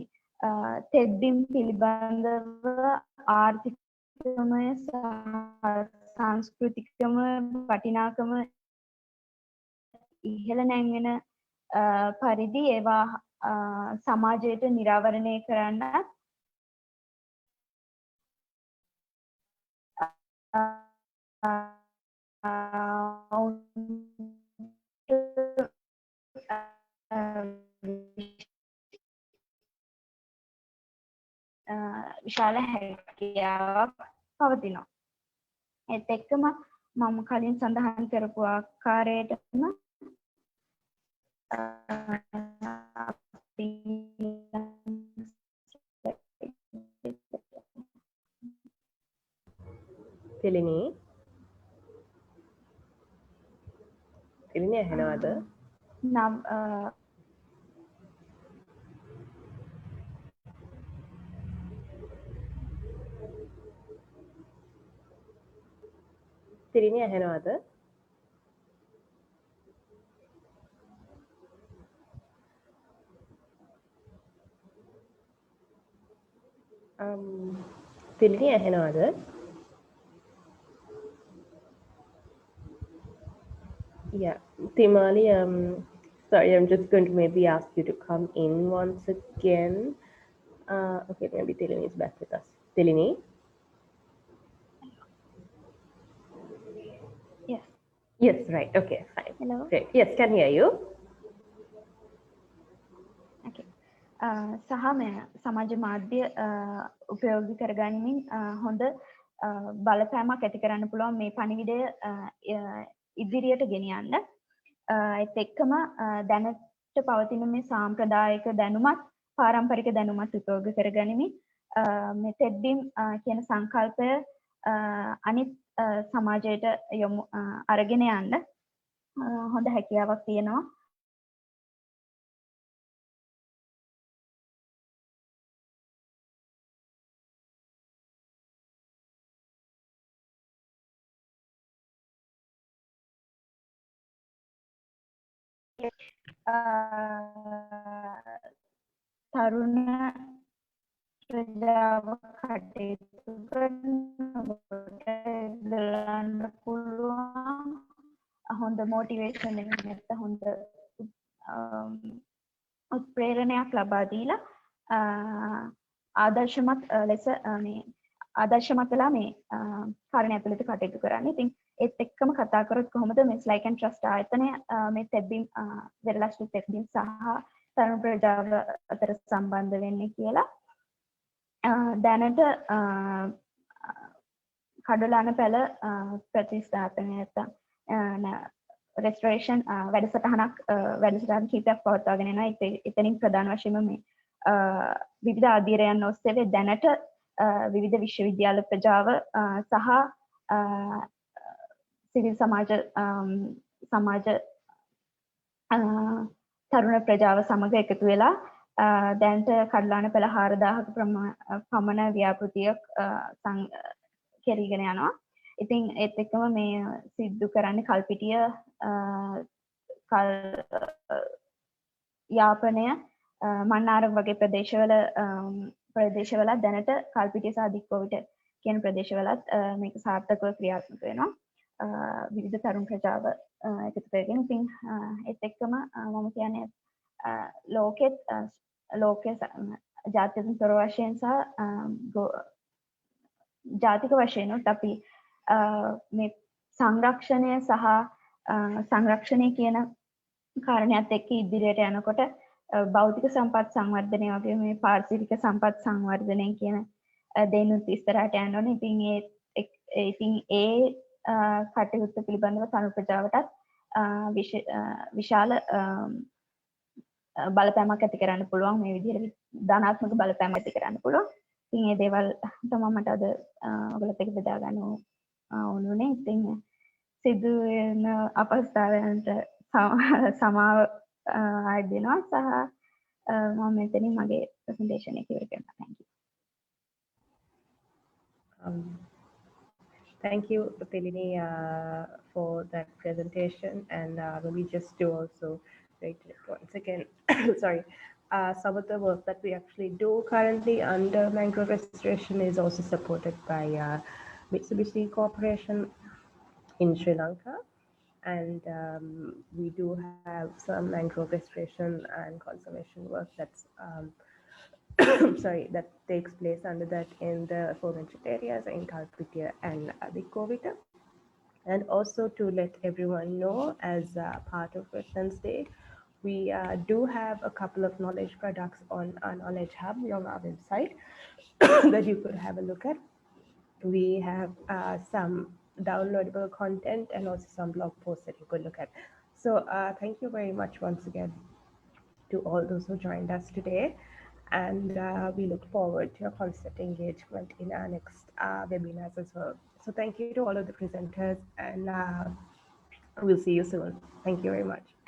S5: තෙද්දීම් පිළිබඳව ආර්ථිකමය සහ සංස්කෘතිකම වටිනාකම ඉහළ නැංවෙන පරිදි ඒවා සමාජයට නිරාවරණය කරන්න විශාල හැකියාවක් පවතිනවා. ඒත් එක්කම මම කලින් සඳහන් කරපු ආකාරයටම
S1: තෙලිනි ඇහෙනවද?
S5: නම්
S1: තෙලිනි ඇහෙනවද? Thilini ඇහෙනවද? Yeah, Timali, sorry, I'm just going to maybe ask you to come in once again. Okay, maybe Tilini is back with us. Tilini?
S5: Yes.
S1: Yes, right. Okay, fine.
S5: Hello.
S1: Great. Yes, can hear you.
S5: Okay. සහ මේ සමාජ මාධ්‍ය උපයෝගී කරගනිමින් හොඳ බලපෑමක් ඇති කරන්න පුළුවන් මේ පණිවිඩය ඉදිරියට ගෙනියන්න. ඒත් එක්කම දැනට පවතින මේ සාම්ප්‍රදායික දැනුමත් පාරම්පරික දැනුමත් උපයෝගී කරගනිමින් මේ තෙද්දීම් කියන සංකල්පය අනිත් සමාජයට යොමු අරගෙන යන්න හොඳ හැකියාවක් තියෙනවා. තරුණ ප්‍රජාව කටයුතු කරනකොට බලන්න පුළුවන් හොඳ මොටිවේෂන් එකක් නැත්නම් හොඳ උත්ප්‍රේරණයක් ලබා දීලා ආදර්ශමත් ලෙස මේ ආදර්ශමත් වෙලා මේ කාරණේ ඇතුළත කටයුතු කරන්නේ. ඉතින් ඒත් එක්කම කතා කරොත් කොහොමද මේ ස්ලයික් ඇන්ඩ් ට්‍රස්ට් ආයතනය මේ තෙද්දීම් වෙරළාශ්‍රිත තෙද්දීම් සහ තරුණ ප්‍රජාව අතර සම්බන්ධ වෙන්නේ කියලා දැනට කඩලාන පැල ප්‍රතිස්ථාපනය නැත්නම් රෙස්ටොරේෂන් වැඩසටහන් කීපයක් පවත්වාගෙන යනවා. එතනින් ප්‍රධාන වශයෙන්ම මේ විවිධ ආධීරයන් ඔස්සේ දැනට විවිධ විශ්වවිද්‍යාල ප්‍රජාව සහ සිවිල් සමාජ තරුණ ප්‍රජාව සමග එකතු වෙලා දැනට කඩලාන පෙළ 4000ක පමණ ව්‍යාපෘතියක් කෙරීගෙන යනවා. ඉතින් ඒත් එක්කම මේ සිද්ධ කරන්නේ කල්පිටිය යාපනය මන්නාරම් වගේ ප්‍රදේශවල දැනට කල්පිටිය සහ දික්කොවිට කියන ප්‍රදේශවලත් මේක සාර්ථකව ක්‍රියාත්මක වෙනවා. විවිධ තරුණ ප්‍රජාව එකතු කරගෙන. ඉතින් ඒත් එක්කම මම කියන්නේ ලෝකයේ ජාත්‍යන්තර වශයෙන් සහ ජාතික වශයෙන් අපි මේ සංරක්ෂණය සහ සංරක්ෂණය කියන කාරණයක් එක්ක ඉදිරියට යනකොට භෞතික සම්පත් සංවර්ධනය වගේ මේ පාරිසරික සම්පත් සංවර්ධනය කියන දෙනුත් ඉස්සරහට යන්න ඕනේ. ඉතින් ඒ කටයුත්ත පිළිබඳව තරුණ ප්‍රජාවටත් විශාල බලපෑමක් ඇති කරන්න පුළුවන්. මේ විදිහට ධනාත්මක බලපෑමක් ඇති කරන්න පුළුවන්. ඉතින් මේ දේවල් තමයි මට අද ඔයගොල්ලොත් එක්ක බෙදා ගන්න ඕනුනේ. ඉතින් සිදු වෙන අපස්ථාවයන්ට සමාව දෙනවා සහ මම මෙතනින් මගේ ප්‍රසන්ටේෂන් එක ඉවර කරනවා.
S1: Thank you, Tilini, for that presentation. And let me just do also once again, sorry, some of the work that we actually do currently under mangrove restoration is also supported by Mitsubishi Corporation in Sri Lanka. And we do have some mangrove restoration and conservation work that's that takes place under that in the aforementioned areas in Kalpitiya and Adikovita. And also to let everyone know, as part of Wetlands Day, we do have a couple of knowledge products on our knowledge hub on our website that you could have a look at. We have some downloadable content and also some blog posts that you could look at. So thank you very much once again to all those who joined us today. And we look forward to your constant engagement in our next webinars as well. So thank you to all of the presenters, and we'll see you soon. Thank you very much.